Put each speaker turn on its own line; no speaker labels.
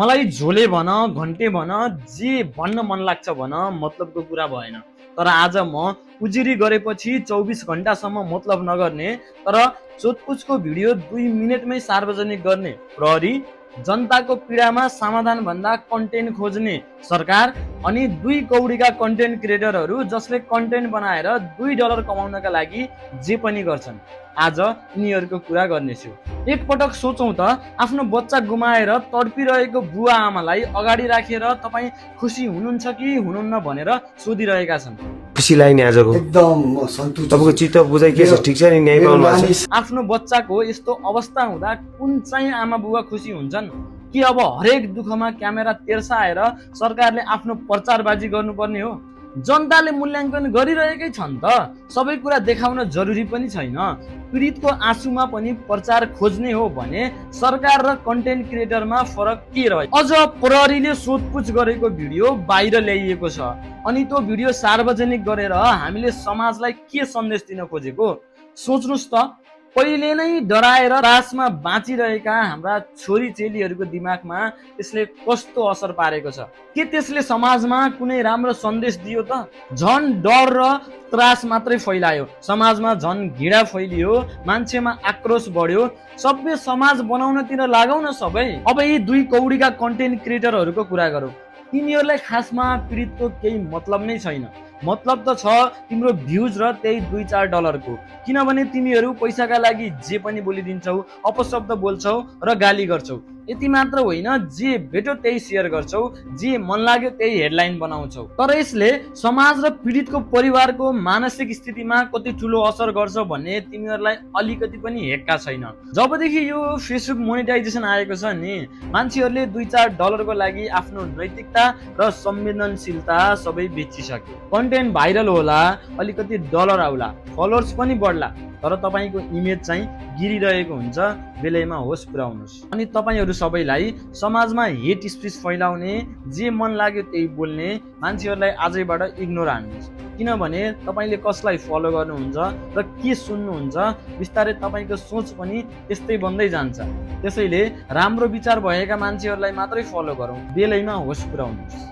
मलाई झोले भन घन्टे भन जे भन्न मन लाग्छ भन मतलबको कुरा भएन। तर आज म उजुरी गरेपछि 24 घण्टासम्म मतलब नगर्ने तर सोधपुछको भिडियो 2 मिनेटमै सार्वजनिक गर्ने प्रहरी, जनताको पीडामा समाधान भन्दा कन्टेन्ट खोज्ने सरकार अनि 2 कौडीका कन्टेन्ट क्रिएटरहरू जसले कन्टेन्ट बनाएर $2 कमाउनका लागि जे पनि गर्छन्। आज यिनीहरूको कुरा गर्नेछु। एक पटक सोचौं त, आफ्नो बच्चा गुमाएर तडपिरहेको बुवा आमालाई अगाडि राखेर तपाईँ खुसी हुनुहुन्छ कि हुनुहुन्न भनेर सोधिरहेका छन्।
खुसी लाग्ने आजको
एकदम सन्तुष्ट
तपाईँको चित्त बुझाइ के छ? ठिक छ नि? न्याय पाउनु भएको छ?
आफ्नो बच्चाको यस्तो अवस्था हुँदा कुन चाहिँ आमा बुवा खुसी हुन्छन्? कि अब हरेक दुःखमा क्यामेरा तेर्साएर सरकारले आफ्नो प्रचारबाजी गर्नुपर्ने हो? जनताले मूल्याङ्कन गरिरहेकै छन् त, सबै कुरा देखाउन जरुरी पनि छैन। पीडितको आँसुमा पनि प्रचार खोज्ने हो भने सरकार र कन्टेन्ट क्रिएटरमा फरक के रह्यो? अझ प्रहरीले सोधपुछ गरेको भिडियो बाहिर ल्याइएको छ अनि त्यो भिडियो सार्वजनिक गरेर हामीले समाजलाई के सन्देश दिन खोजेको? सोच्नुस् त, पहिले नै डराएर त्रासमा बाँचिरहेका हाम्रा छोरी चेलीहरूको दिमागमा त्यसले कस्तो असर पारेको छ? के त्यसले समाजमा कुनै राम्रो सन्देश दियो त? झन डर र त्रास मात्रै फैलायो, समाजमा झन घृणा फैलियो, मान्छेमा आक्रोश बढ्यो। सभ्य समाज बनाउनतिर लागौ न सबै। अब यी 2 कौडीका कन्टेन्ट क्रिएटरहरूको कुरा गरौँ। तिनीहरूलाई खासमा पीडितको केही मतलब नै छैन। मतलब त छ तिम्रो भ्युज र त्यही $2-4 को। किनभने तिमीहरू पैसाका लागि जे पनि बोलिदिन्छौ, अपशब्द बोल्छौ र गाली गर्छौ। यति मात्र होइन, जे भेट्यो त्यही सेयर गर्छौ, जे मन लाग्यो त्यही हेडलाइन बनाउँछौ। तर यसले समाज र पीडितको परिवारको मानसिक स्थितिमा कति ठुलो असर गर्छ भन्ने तिमीहरूलाई अलिकति पनि हेक्का छैन। जबदेखि यो फेसबुक मोनेटाइजेसन आएको छ नि, मान्छेहरूले $2-4 को लागि आफ्नो नैतिकता र संवेदनशीलता सबै बेचिसक्यो। कन्टेन्ट भाइरल होला, अलिकति डलर आउला, फलोअर्स पनि बढ्ला, तर तपाईको इमेज चाहिँ गिरिरहेको हुन्छ। बेलैमा होस पुर्याउनुस्। अनि तपाईहरू सबैलाई समाजमा हेट स्पिच फैलाउने, जे मन लाग्यो त्यही बोल्ने मान्छेहरूलाई आजैबाट इग्नोर हान्नुहोस्। किनभने तपाईले कसलाई फलो गर्नुहुन्छ र के सुन्नुहुन्छ, बिस्तारै तपाईको सोच पनि त्यस्तै बन्दै जान्छ। त्यसैले राम्रो विचार भएका मान्छेहरूलाई मात्रै फलो गरौँ। बेलैमा होस पुर्याउनुहोस्।